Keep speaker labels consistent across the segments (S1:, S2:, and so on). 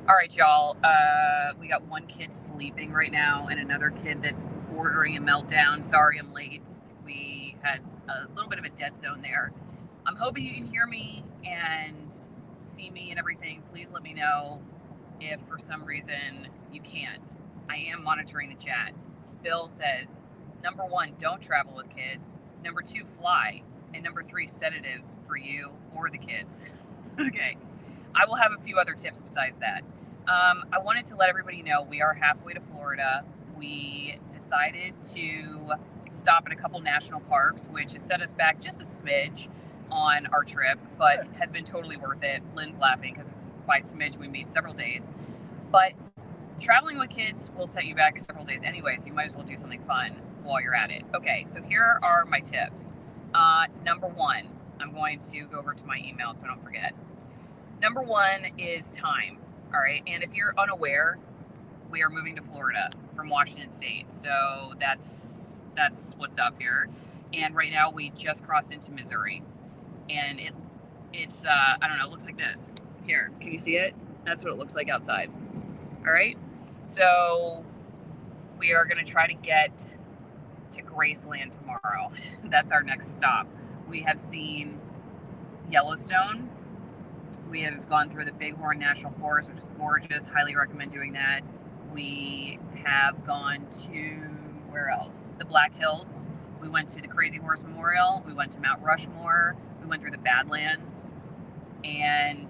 S1: All right, y'all. We got one kid sleeping right now and another kid that's bordering a meltdown. Sorry I'm late. We had a little bit of a dead zone there. I'm hoping you can hear me and see me and everything. Please let me know if for some reason you can't. I am monitoring the chat. Bill says, number 1, don't travel with kids. Number 2, fly. And number 3, sedatives for you or the kids. Okay. I will have a few other tips besides that. I wanted to let everybody know we are halfway to Florida. We decided to stop at a couple national parks, which has set us back just a smidge on our trip, but has been totally worth it. Lynn's laughing because by smidge we mean several days. But traveling with kids will set you back several days anyway, so you might as well do something fun while you're at it. Okay, so here are my tips. Number 1, I'm going to go over to my email so I don't forget. Number 1 is time, all right? And if you're unaware, we are moving to Florida from Washington State. So that's what's up here. And right now we just crossed into Missouri. And it's I don't know, it looks like this. Here, can you see it? That's what it looks like outside. All right? So we are gonna try to get to Graceland tomorrow. That's our next stop. We have seen Yellowstone. We have gone through the Bighorn National Forest, which is gorgeous. Highly recommend doing that. We have gone to, where else? The Black Hills. We went to the Crazy Horse Memorial. We went to Mount Rushmore. We went through the Badlands. And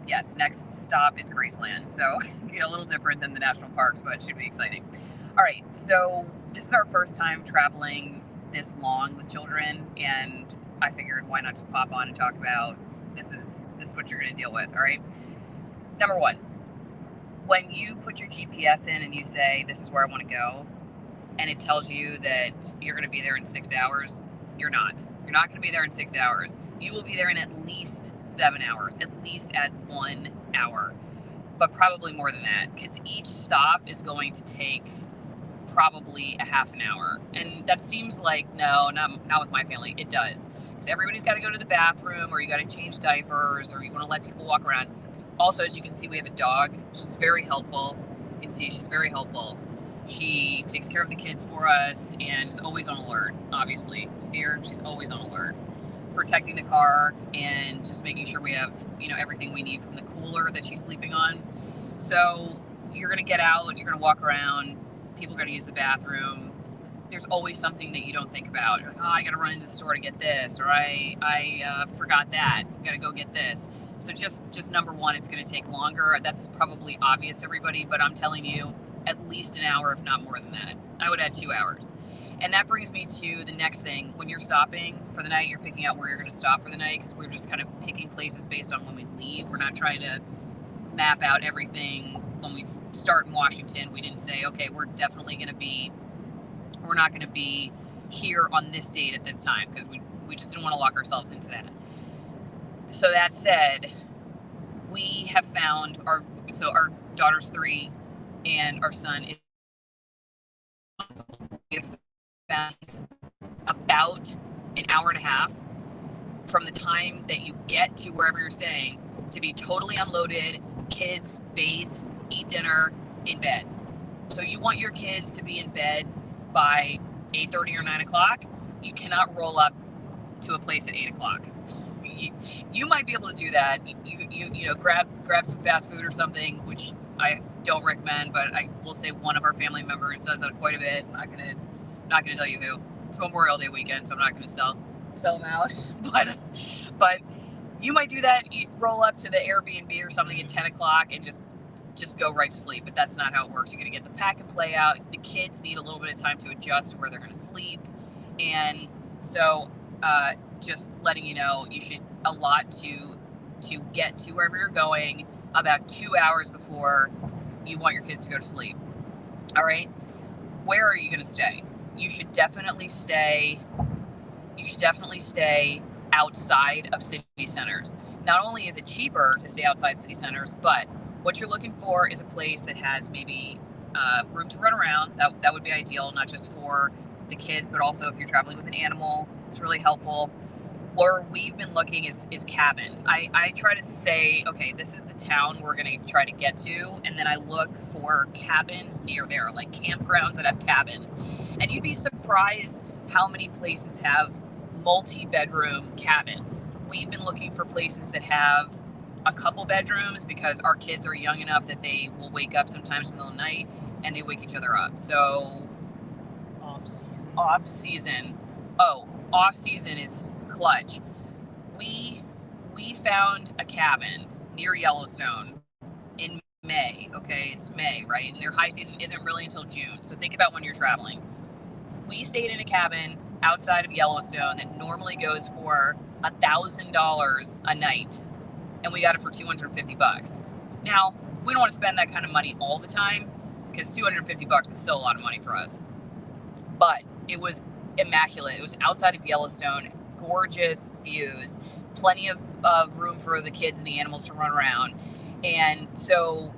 S1: yes, next stop is Graceland. So a little different than the national parks, but it should be exciting. All right, so this is our first time traveling this long with children, and I figured why not just pop on and talk about this is what you're going to deal with, all right? Number 1, when you put your GPS in and you say, this is where I want to go, and it tells you that you're going to be there in 6 hours, you're not. You're not going to be there in 6 hours. You will be there in at least 7 hours, at least at 1 hour, but probably more than that, because each stop is going to take probably a half an hour. And that seems like, no, not with my family. It does. So everybody's got to go to the bathroom, or you got to change diapers, or you want to let people walk around. Also, as you can see, we have a dog. She's very helpful. You can see she's very helpful. She takes care of the kids for us and is always on alert, obviously. See her? She's always on alert. Protecting the car and just making sure we have, everything we need from the cooler that she's sleeping on. So you're going to get out, you're going to walk around, people are going to use the bathroom. There's always something that you don't think about. You're like, I got to run into the store to get this, or I forgot that. Got to go get this. So just number 1, it's going to take longer. That's probably obvious to everybody, but I'm telling you, at least an hour, if not more than that. I would add 2 hours. And that brings me to the next thing. When you're stopping for the night, you're picking out where you're going to stop for the night, because we're just kind of picking places based on when we leave. We're not trying to map out everything. When we start in Washington, we didn't say, okay, we're not going to be here on this date at this time, because we just didn't want to lock ourselves into that. So that said, we have found our daughter's 3 and our son is, we have found about an hour and a half from the time that you get to wherever you're staying to be totally unloaded, kids bathed, eat dinner, in bed. So you want your kids to be in bed by 8:30 or 9 o'clock. You cannot roll up to a place at 8 o'clock. You might be able to do that. You grab some fast food or something, which I don't recommend, but I will say one of our family members does that quite a bit. I'm not gonna tell you who. It's Memorial Day weekend, so I'm not gonna sell them out. But you might do that. You roll up to the Airbnb or something at 10 o'clock and just go right to sleep. But that's not how it works. You're gonna get the pack and play out. The kids need a little bit of time to adjust to where they're gonna sleep, and so just letting you know, you should allot to get to wherever you're going about 2 hours before you want your kids to go to sleep. All right, where are you going to stay? You should definitely stay outside of city centers. Not only is it cheaper to stay outside city centers, but what you're looking for is a place that has maybe room to run around. That would be ideal, not just for the kids, but also if you're traveling with an animal, it's really helpful. where we've been looking is cabins. I try to say, okay, this is the town we're going to try to get to, and then I look for cabins near there, like campgrounds that have cabins. And you'd be surprised how many places have multi-bedroom cabins. We've been looking for places that have a couple bedrooms because our kids are young enough that they will wake up sometimes in the middle of the night and they wake each other up. So off season is clutch. We found a cabin near Yellowstone in May. Okay, it's May, right? And their high season isn't really until June. So think about when you're traveling. We stayed in a cabin outside of Yellowstone that normally goes for $1,000 a night, and we got it for $250. Now, we don't want to spend that kind of money all the time because $250 is still a lot of money for us. But it was immaculate. It was outside of Yellowstone, gorgeous views, plenty of room for the kids and the animals to run around. And so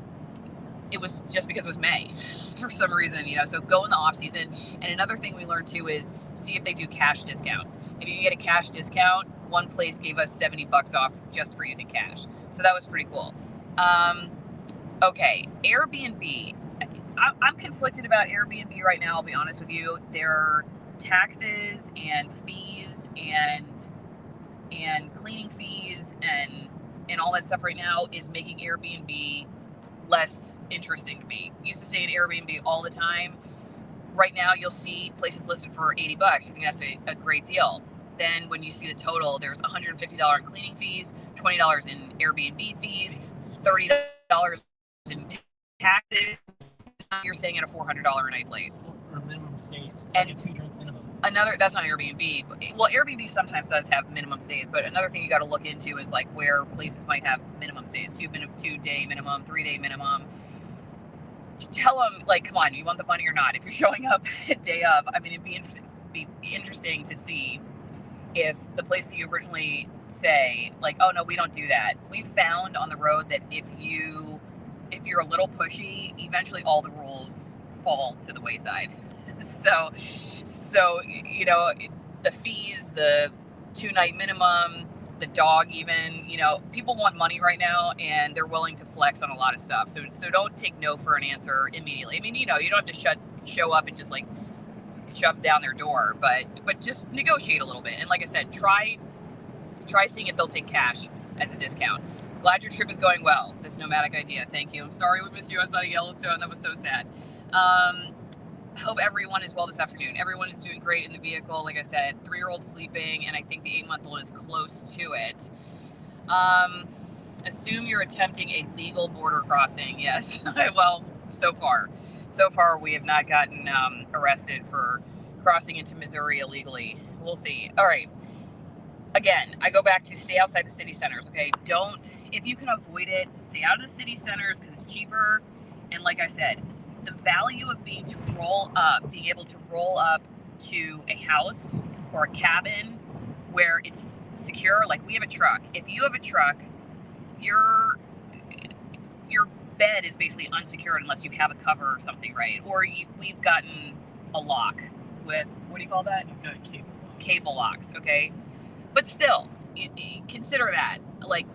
S1: it was just because it was May for some reason, so go in the off season. And another thing we learned too is see if they do cash discounts. If you get a cash discount, one place gave us $70 off just for using cash. So that was pretty cool. Okay, Airbnb. I'm conflicted about Airbnb right now, I'll be honest with you. Their taxes and fees and cleaning fees and all that stuff right now is making Airbnb less interesting to me. Used to stay in Airbnb all the time. Right now you'll see places listed for $80. I think that's a great deal. Then when you see the total, there's $150 in cleaning fees, $20 in Airbnb fees, $30 in taxes. You're staying at a $400 a night place.
S2: Or minimum stays. It's like a 2-drink minimum.
S1: That's not Airbnb. Well, Airbnb sometimes does have minimum stays, but another thing you got to look into is like where places might have minimum stays, 2-day minimum, 3-day minimum. Tell them, like, come on, you want the money or not? If you're showing up day of, I mean, it'd be interesting to see if the places you originally say, like, oh no, we don't do that. We've found on the road that if you're a little pushy, eventually all the rules fall to the wayside. So the fees, the 2-night minimum, the dog even, people want money right now and they're willing to flex on a lot of stuff. So don't take no for an answer immediately. I mean, you don't have to show up and just like shove down their door, but just negotiate a little bit. And like I said, try seeing if they'll take cash as a discount. Glad your trip is going well. This nomadic idea. Thank you. I'm sorry we missed you outside of Yellowstone. That was so sad. Hope everyone is well this afternoon. Everyone is doing great in the vehicle. Like I said, 3-year-old sleeping, and I think the 8-month-old is close to it. Assume you're attempting a legal border crossing. Yes. Well, so far we have not gotten arrested for crossing into Missouri illegally. We'll see. All right. Again, I go back to stay outside the city centers, okay? If you can avoid it, stay out of the city centers because it's cheaper. And like I said, the value of being able to roll up to a house or a cabin where it's secure, like we have a truck. If you have a truck, your bed is basically unsecured unless you have a cover or something, right? Or we've gotten a lock with, what do you call that?
S2: You've got
S1: cable locks, okay? But still, consider that, like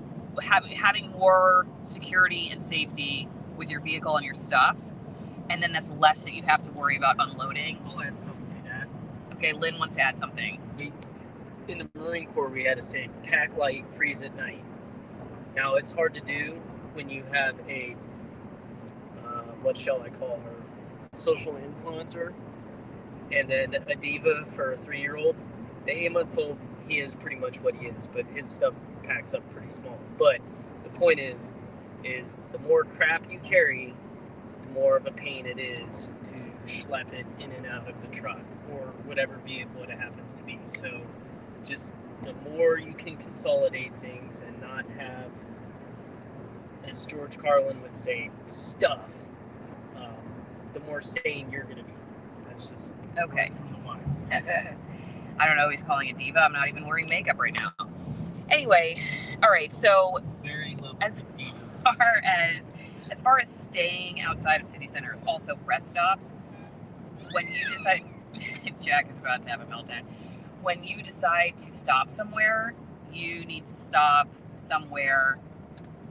S1: having more security and safety with your vehicle and your stuff, and then that's less that you have to worry about unloading.
S2: I'll add something to that.
S1: Okay, Lynn wants to add something.
S2: In the Marine Corps, we had a saying, pack light, freeze at night. Now, it's hard to do when you have a, what shall I call her, social influencer, and then a diva for a 3-year-old. The 8-month-old, he is pretty much what he is, but his stuff packs up pretty small. But the point is the more crap you carry, the more of a pain it is to schlep it in and out of the truck or whatever vehicle it happens to be. So just the more you can consolidate things and not have, as George Carlin would say, stuff, the more sane you're going to be. That's just
S1: okay.
S2: From the wise.
S1: I don't know. He's calling it diva. I'm not even wearing makeup right now. Anyway, all right. So
S2: very low
S1: as far as staying outside of city centers, also rest stops. When you decide, Jack is about to have a meltdown. when you decide to stop somewhere, you need to stop somewhere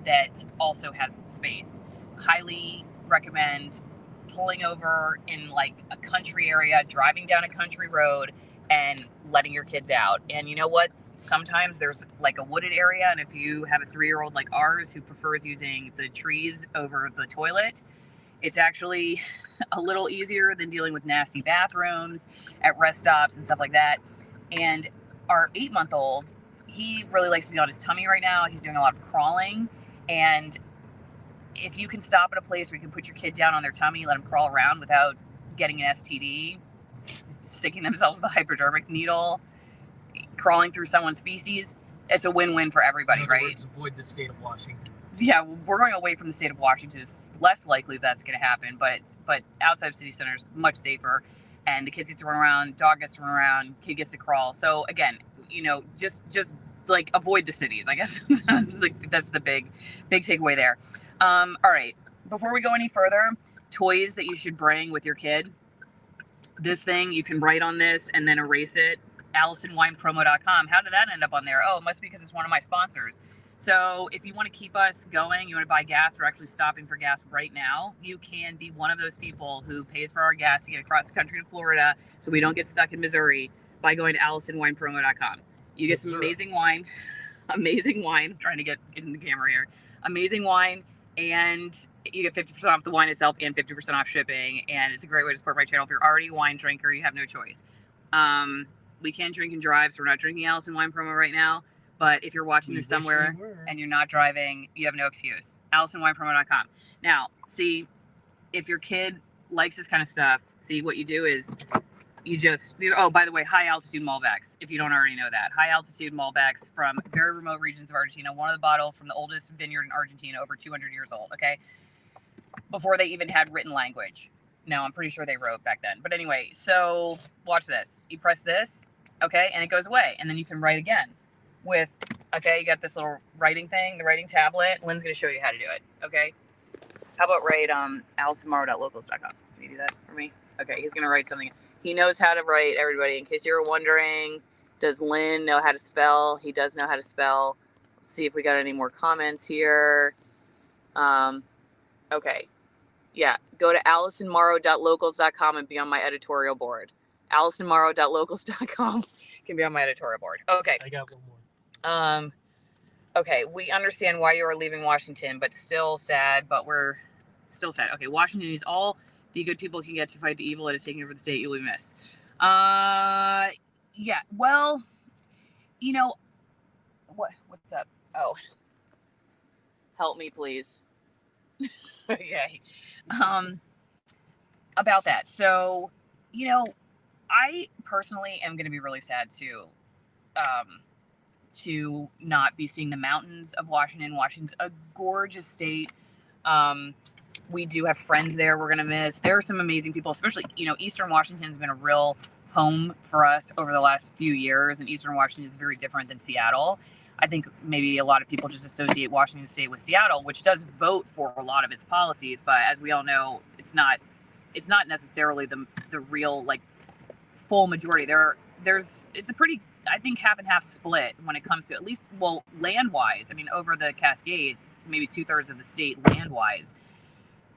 S1: that also has space. Highly recommend pulling over in like a country area, driving down a country road, and letting your kids out. And you know what? Sometimes there's like a wooded area, and if you have a 3-year-old like ours who prefers using the trees over the toilet, it's actually a little easier than dealing with nasty bathrooms at rest stops and stuff like that. And our 8-month-old, he really likes to be on his tummy right now. He's doing a lot of crawling. And if you can stop at a place where you can put your kid down on their tummy, let them crawl around without getting an STD, sticking themselves with a hypodermic needle, crawling through someone's feces, it's a win-win for everybody,
S2: in other
S1: right?
S2: words, avoid the state of Washington.
S1: Yeah, we're going away from the state of Washington. It's less likely that's going to happen, but outside of city centers, much safer. And the kids get to run around, dog gets to run around, kid gets to crawl. So again, just like avoid the cities. I guess that's the big takeaway there. All right, before we go any further, toys that you should bring with your kid. This thing, you can write on this and then erase it. AllisonWinePromo.com. How did that end up on there? Oh, it must be because it's one of my sponsors. So if you want to keep us going, you want to buy gas, we're actually stopping for gas right now. You can be one of those people who pays for our gas to get across the country to Florida so we don't get stuck in Missouri by going to AllisonWinePromo.com. You get some amazing wine. Amazing wine. I'm trying to get in the camera here. Amazing wine. And you get 50% off the wine itself and 50% off shipping. And it's a great way to support my channel. If you're already a wine drinker, you have no choice. We can drink and drive, so we're not drinking Allison Wine Promo right now. But if you're watching this somewhere and you're not driving, you have no excuse. AllisonWinePromo.com. Now, see, if your kid likes this kind of stuff, see, what you do is oh, by the way, high altitude Malbecs, if you don't already know that. High altitude Malbecs from very remote regions of Argentina. One of the bottles from the oldest vineyard in Argentina, over 200 years old, okay? Before they even had written language. No, I'm pretty sure they wrote back then. But anyway, so watch this. You press this, okay, and it goes away. And then you can write again with, okay, you got this little writing thing, the writing tablet. Lynn's going to show you how to do it, okay? How about write AllisonMorrow.locals.com? Can you do that for me? Okay, he's going to write something. He knows how to write, everybody. In case you were wondering, does Lynn know how to spell? He does know how to spell. Let's see if we got any more comments here. Okay. Yeah, go to AllisonMorrow.locals.com and be on my editorial board. AllisonMorrow.locals.com can be on my editorial board. Okay.
S2: I got one more.
S1: Okay, we understand why you are leaving Washington, but still sad, but we're still sad. Okay, Washington needs all the good people can get to fight the evil that is taking over the state. You will be missed. Yeah, well, what's up? Oh, help me, please. Okay. About that. So, I personally am going to be really sad to not be seeing the mountains of Washington. Washington's a gorgeous state. We do have friends there we're going to miss. There are some amazing people, especially, Eastern Washington's been a real home for us over the last few years, and Eastern Washington is very different than Seattle. I think maybe a lot of people just associate Washington State with Seattle, which does vote for a lot of its policies, but as we all know, it's not necessarily the real, like, full majority. It's a pretty, I think, half and half split when it comes to, at least, well, land wise. I mean, over the Cascades, maybe 2/3 of the state land wise,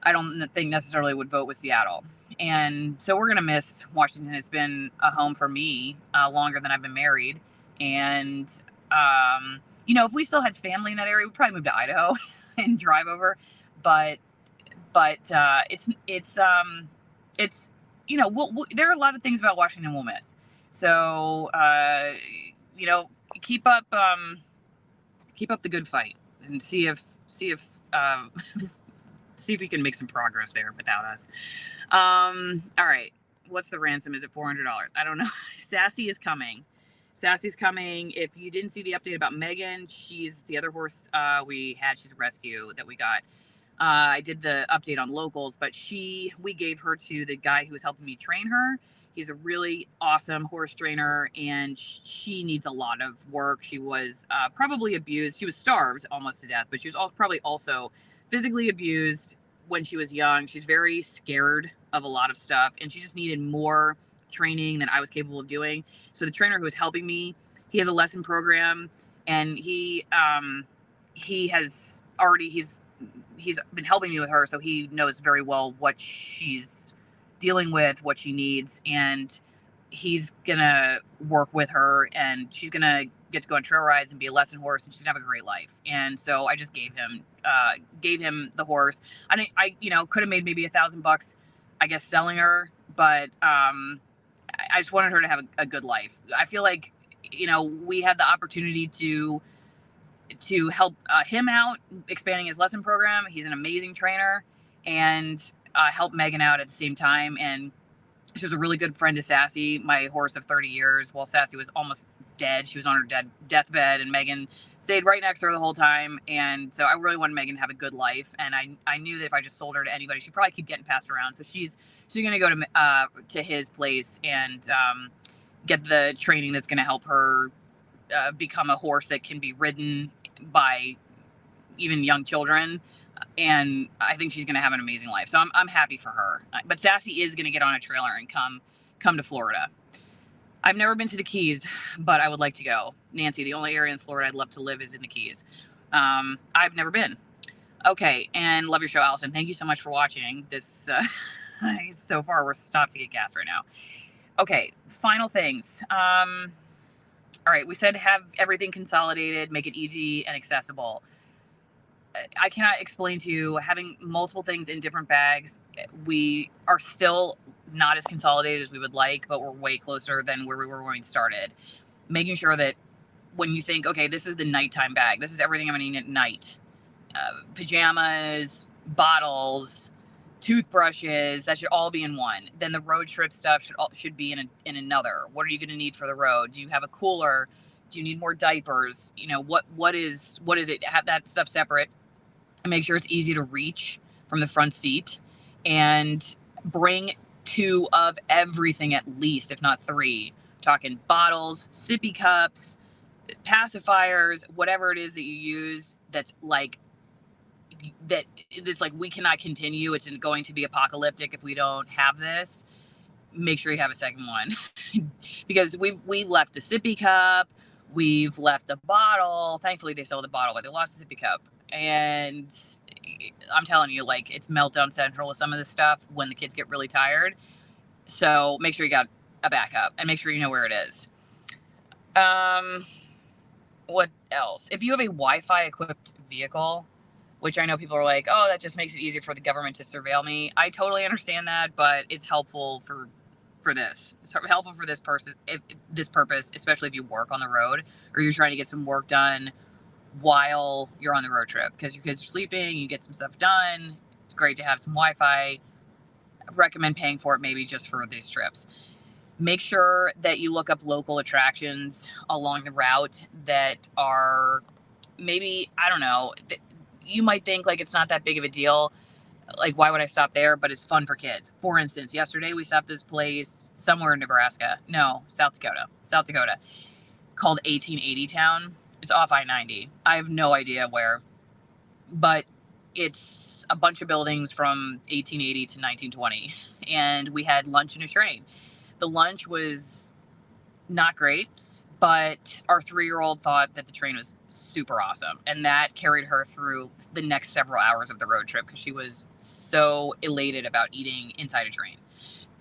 S1: I don't think necessarily would vote with Seattle. And so we're going to miss Washington. It's been a home for me longer than I've been married. And, if we still had family in that area, we'd probably move to Idaho and drive over. But it's there are a lot of things about Washington we'll miss. So, keep up the good fight and see if we can make some progress there without us. All right. What's the ransom? Is it $400? I don't know. Sassy is coming. Sassy's coming. If you didn't see the update about Megan, she's the other horse we had. She's a rescue that we got. I did the update on locals, but we gave her to the guy who was helping me train her. He's a really awesome horse trainer, and she needs a lot of work. She was probably abused. She was starved almost to death, but she was probably also physically abused when she was young. She's very scared of a lot of stuff, and she just needed more training than I was capable of doing. So the trainer who was helping me, he has a lesson program, and he's been helping me with her, so he knows very well what she's dealing with, what she needs, and he's gonna work with her, and she's gonna get to go on trail rides and be a lesson horse, and she's gonna have a great life. And so I just gave him the horse. I could have made maybe $1,000, I guess, selling her, but I just wanted her to have a good life. I feel like, we had the opportunity to help him out, expanding his lesson program. He's an amazing trainer, and help Megan out at the same time. And she was a really good friend to Sassy, my horse of 30 years. While Sassy was almost dead, she was on her deathbed, and Megan stayed right next to her the whole time. And so I really wanted Megan to have a good life. And I knew that if I just sold her to anybody, she'd probably keep getting passed around. So she's going to go to his place and get the training that's going to help her become a horse that can be ridden by even young children. And I think she's going to have an amazing life. So I'm happy for her. But Sassy is going to get on a trailer and come to Florida. I've never been to the Keys, but I would like to go. Nancy, the only area in Florida I'd love to live is in the Keys. I've never been. Okay, and love your show, Allison. Thank you so much for watching this. So far, we're stopped to get gas right now. Okay, final things. All right, we said have everything consolidated, make it easy and accessible. I cannot explain to you, having multiple things in different bags. We are still not as consolidated as we would like, but we're way closer than where we were when we started. Making sure that when you think, okay, this is the nighttime bag, this is everything I'm going to need at night. Pajamas, bottles, toothbrushes, that should all be in one. Then the road trip stuff should be in another. What are you going to need for the road? Do you have a cooler? Do you need more diapers? What is it? Have that stuff separate, and make sure it's easy to reach from the front seat, and bring 2 of everything at least, if not 3. Talking bottles, sippy cups, pacifiers, whatever it is that you use that's like we cannot continue. It's going to be apocalyptic if we don't have this. Make sure you have a second one. Because we left a sippy cup, we've left a bottle. Thankfully they sold the bottle, but they lost the sippy cup. And I'm telling you, like, it's meltdown central with some of this stuff when the kids get really tired. So make sure you got a backup, and make sure you know where it is. What else? If you have a Wi-Fi equipped vehicle, which I know people are like, oh, that just makes it easier for the government to surveil me. I totally understand that, but it's helpful for this. It's helpful for this purpose, especially if you work on the road or you're trying to get some work done while you're on the road trip, because your kids are sleeping, you get some stuff done. It's great to have some Wi-Fi. I recommend paying for it maybe just for these trips. Make sure that you look up local attractions along the route that are maybe, I don't know, you might think like it's not that big of a deal. Like, why would I stop there? But it's fun for kids. For instance, yesterday we stopped this place somewhere in South Dakota, called 1880 Town. It's off I-90. I have no idea where, but it's a bunch of buildings from 1880 to 1920. And we had lunch in a train. The lunch was not great, but our 3-year-old thought that the train was super awesome. And that carried her through the next several hours of the road trip, because she was so elated about eating inside a train.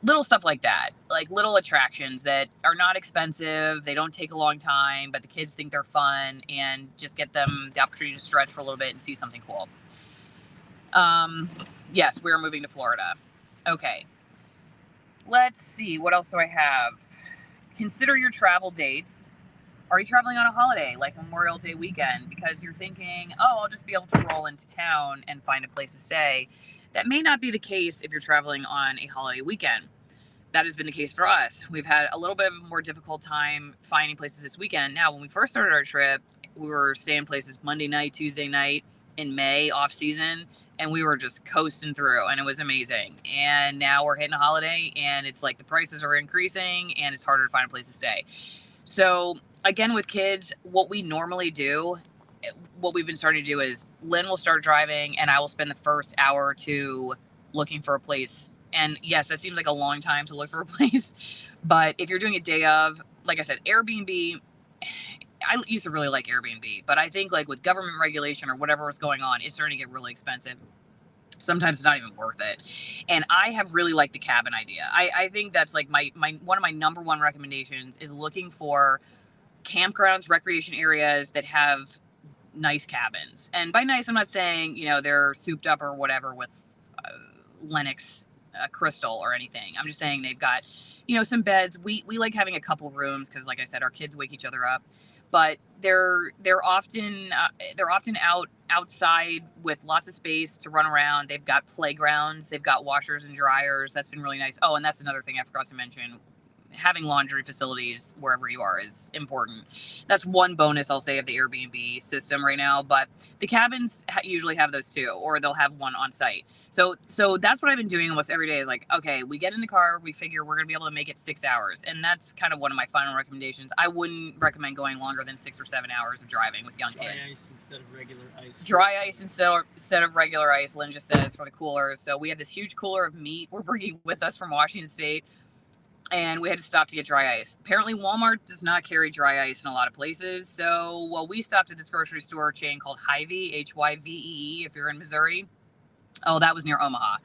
S1: Little stuff like that, like little attractions that are not expensive. They don't take a long time, but the kids think they're fun, and just get them the opportunity to stretch for a little bit and see something cool. Yes, we're moving to Florida. Okay. Let's see. What else do I have? Consider your travel dates. Are you traveling on a holiday like Memorial Day weekend? Because you're thinking, oh, I'll just be able to roll into town and find a place to stay. That may not be the case if you're traveling on a holiday weekend. That has been the case for us. We've had a little bit of a more difficult time finding places this weekend. Now, when we first started our trip, we were staying places Monday night, Tuesday night in May, off season, and we were just coasting through, and it was amazing. And now we're hitting a holiday, and it's like the prices are increasing, and it's harder to find a place to stay. So again, with kids, what we normally do, what we've been starting to do is Lynn will start driving, and I will spend the first hour or two looking for a place. And yes, that seems like a long time to look for a place, But if you're doing a day of, like I said, Airbnb, I used to really like Airbnb, but I think like with government regulation or whatever is going on, it's starting to get really expensive. Sometimes it's not even worth it. And I have really liked the cabin idea. I think that's like my one of my number one recommendations is looking for campgrounds, recreation areas that have nice cabins. And by nice, I'm not saying, you know, they're souped up or whatever with Lennox crystal or anything. I'm just saying they've got, you know, some beds. We like having a couple rooms because, like I said, our kids wake each other up. But they're often outside with lots of space to run around. They've got playgrounds. They've got washers and dryers. That's been really nice. Oh, and that's another thing I forgot to mention. Having laundry facilities wherever you are is important. That's one bonus I'll say of the Airbnb system right now, but the cabins usually have those too, or they'll have one on site. So that's what I've been doing almost every day is like, okay, we get in the car, we figure we're going to be able to make it 6 hours. And that's kind of one of my final recommendations. I wouldn't recommend going longer than 6 or 7 hours of driving with young kids.
S2: Dry ice instead of regular ice.
S1: Dry ice instead of regular ice, Lynn just says, for the coolers. So we have this huge cooler of meat we're bringing with us from Washington State. And we had to stop to get dry ice. Apparently, Walmart does not carry dry ice in a lot of places. So, well, we stopped at this grocery store chain called Hy-Vee, Hyvee, if you're in Missouri. Oh, that was near Omaha.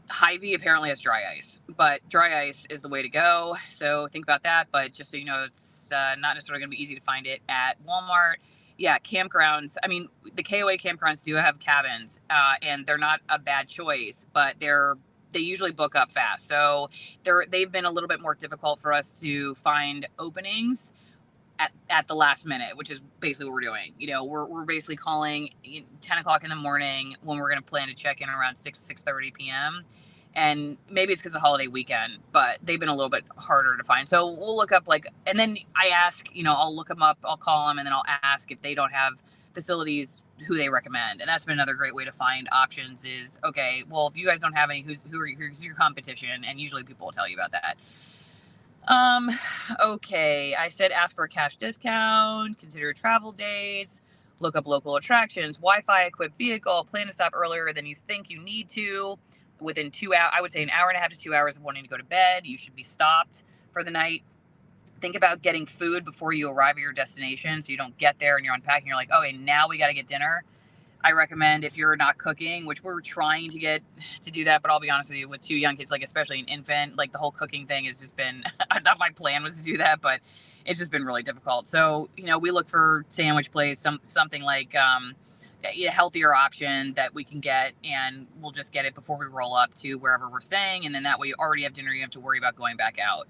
S1: Hy-Vee apparently has dry ice, but dry ice is the way to go. So think about that. But just so you know, it's not necessarily going to be easy to find it at Walmart. Yeah, campgrounds. I mean, the KOA campgrounds do have cabins, and they're not a bad choice, but they usually book up fast. So they've been a little bit more difficult for us to find openings at the last minute, which is basically what we're doing. You know, we're basically calling 10 o'clock in the morning when we're going to plan to check in around 6:30 p.m. And maybe it's because of holiday weekend, but they've been a little bit harder to find. So we'll look up and then I ask, you know, I'll look them up, I'll call them, and then I'll ask if they don't have facilities, who they recommend. And that's been another great way to find options is, okay, well, if you guys don't have any, who's your competition? And usually people will tell you about that. Okay. I said ask for a cash discount, consider travel dates, look up local attractions, Wi-Fi equipped vehicle, plan to stop earlier than you think you need to. Within 2 hours, I would say an hour and a half to 2 hours of wanting to go to bed, you should be stopped for the night. Think about getting food before you arrive at your destination so you don't get there and you're unpacking. You're like, oh, and now we got to get dinner. I recommend if you're not cooking, which we're trying to get to do that, but I'll be honest with you, with 2 young kids, like especially an infant, like the whole cooking thing has just been, I thought my plan was to do that, but it's just been really difficult. So, you know, we look for sandwich place, something like a healthier option that we can get, and we'll just get it before we roll up to wherever we're staying. And then that way you already have dinner. You have to worry about going back out.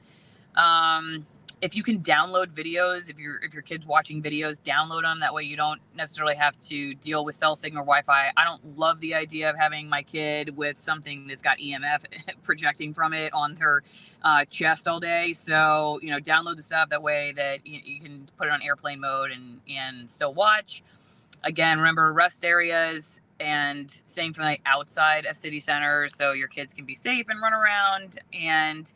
S1: If you can download videos, if your kid's watching videos, download them. That way you don't necessarily have to deal with cell signal or Wi-Fi. I don't love the idea of having my kid with something that's got EMF projecting from it on their chest all day. So, you know, download the stuff. That way that you can put it on airplane mode and still watch. Again, remember rest areas and staying for the night outside of city centers so your kids can be safe and run around. And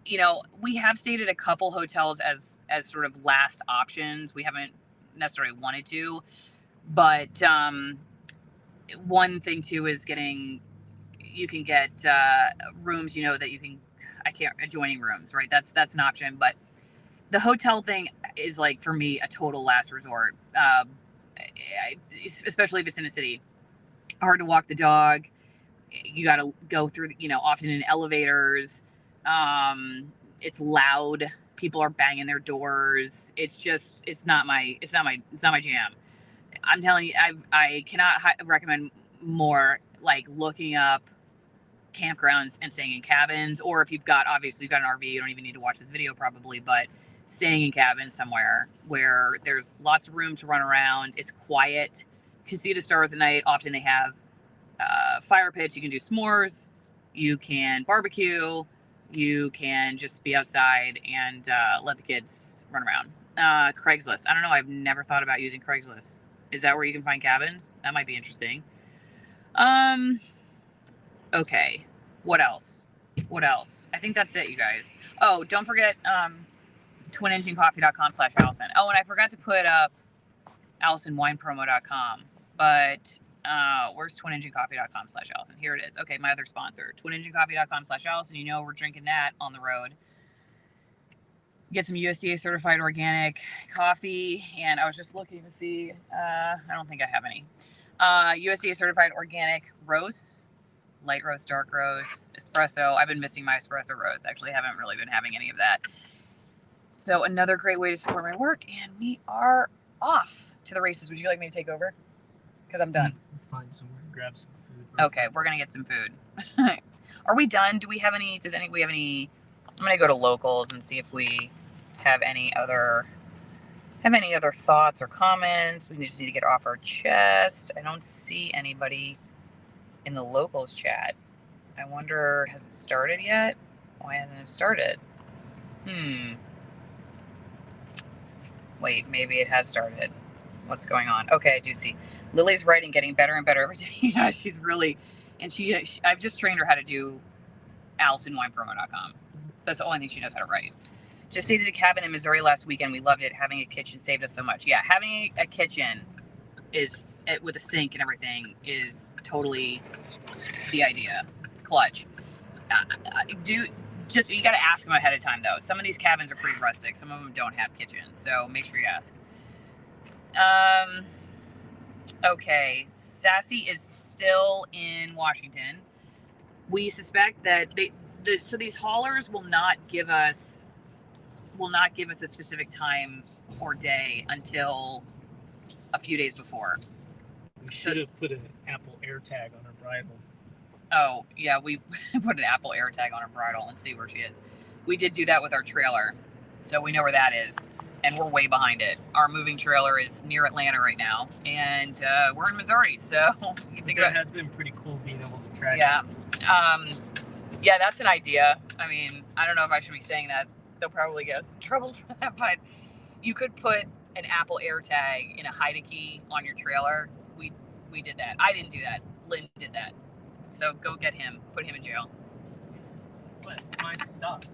S1: you know, we have stayed at a couple hotels as sort of last options. We haven't necessarily wanted to, but one thing too is you can get rooms, you know, that you can, adjoining rooms, right? That's an option, but the hotel thing is like, for me, a total last resort, especially if it's in a city. Hard to walk the dog. You got to go through, you know, often in elevators. It's loud. People are banging their doors. It's not my jam. I'm telling you, I cannot recommend more, like looking up campgrounds and staying in cabins, or if you've got an RV, you don't even need to watch this video probably, but staying in cabins somewhere where there's lots of room to run around. It's quiet. You can see the stars at night. Often they have fire pits. You can do s'mores. You can barbecue. You can just be outside and let the kids run around. Craigslist. I don't know. I've never thought about using Craigslist. Is that where you can find cabins? That might be interesting. Okay. What else? I think that's it, you guys. Oh, don't forget twinenginecoffee.com/Allison. Oh, and I forgot to put up AllisonWinePromo.com, but where's twinenginecoffee.com/Allison? Here it is. Okay, my other sponsor, twinenginecoffee.com/Allison. You know we're drinking that on the road. get some USDA certified organic coffee. And I was just looking to see, I don't think I have any. USDA certified organic roasts, light roast, dark roast, espresso. I've been missing my espresso roast. Actually, haven't really been having any of that. So another great way to support my work. And we are off to the races. Would you like me to take over? Because I'm done.
S2: Find somewhere to grab some food.
S1: Okay, we're gonna get some food. Are we done? Do we have any? We have any? I'm gonna go to locals and see if we have any other thoughts or comments. We just need to get off our chest. I don't see anybody in the locals chat. I wonder, has it started yet? Why hasn't it started? Wait, maybe it has started. What's going on? Okay, I do see. Lily's writing getting better and better every day. Yeah, she's really, and I've just trained her how to do AllisonWinePromo.com. That's the only thing she knows how to write. Just stayed at a cabin in Missouri last weekend. We loved it. Having a kitchen saved us so much. Yeah, having a kitchen is with a sink and everything is totally the idea. It's clutch. You got to ask them ahead of time though. Some of these cabins are pretty rustic. Some of them don't have kitchens, so make sure you ask. Okay, Sassy is still in Washington. We suspect that so these haulers will not give us a specific time or day until a few days before.
S2: We should have put an Apple AirTag on her bridle.
S1: Oh, yeah, we put an Apple AirTag on her bridle and see where she is. We did do that with our trailer, so we know where that is, and we're way behind it. Our moving trailer is near Atlanta right now, and we're in Missouri, so you think
S2: that has been pretty cool being able to track.
S1: Yeah. Yeah, that's an idea. I mean, I don't know if I should be saying that. They'll probably get us in trouble for that, but you could put an Apple AirTag in a Heideke on your trailer. We did that. I didn't do that. Lynn did that. So go get him. Put him in jail.
S2: But it's my stuff.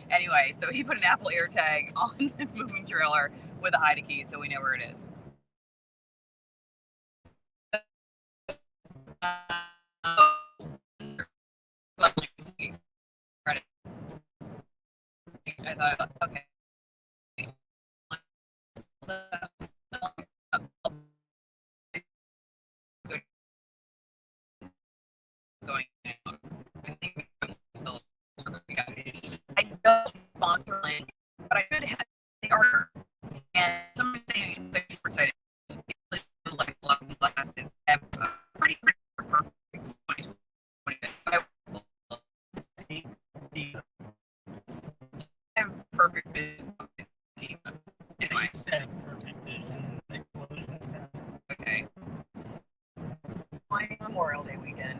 S1: Anyway, so he put an Apple AirTag on the moving trailer with a Heideke, so we know where it is. I thought, okay. Going out. I think I don't sponsor link, but I could have the order. And someone saying they're super excited. Like looking glasses have pretty perfect 2020. I have perfect vision. Anyway.
S2: Perfect vision.
S1: Okay. My Memorial Day weekend.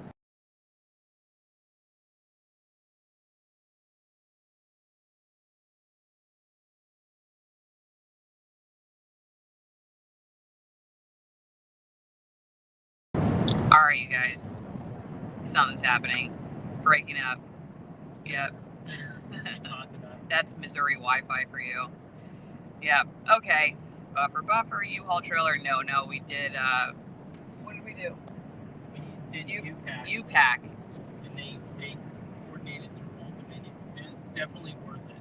S1: All right, you guys. Something's happening. Breaking up. Yep. That's Missouri Wi-Fi for you. Yeah. Okay. Buffer, U-Haul trailer. No, we did. What did we do?
S2: We did
S1: U-Pack.
S2: And they coordinated through Old Dominion. And definitely worth it.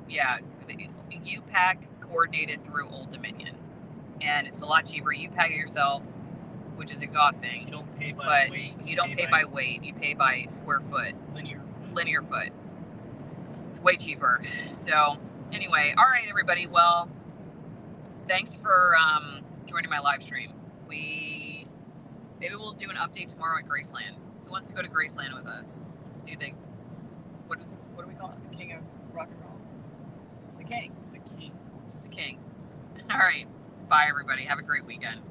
S1: Yeah. U-Pack coordinated through Old Dominion. And it's a lot cheaper. You pack it yourself, which is exhausting.
S2: You don't pay by weight.
S1: You don't pay by weight. You pay by square foot. Linear foot. It's way cheaper. So anyway, all right, everybody. Well, thanks for joining my live stream. Maybe we'll do an update tomorrow at Graceland. Who wants to go to Graceland with us? See what do we call it? The king of rock and roll. The king.
S2: The king.
S1: The king. All right. Bye, everybody. Have a great weekend.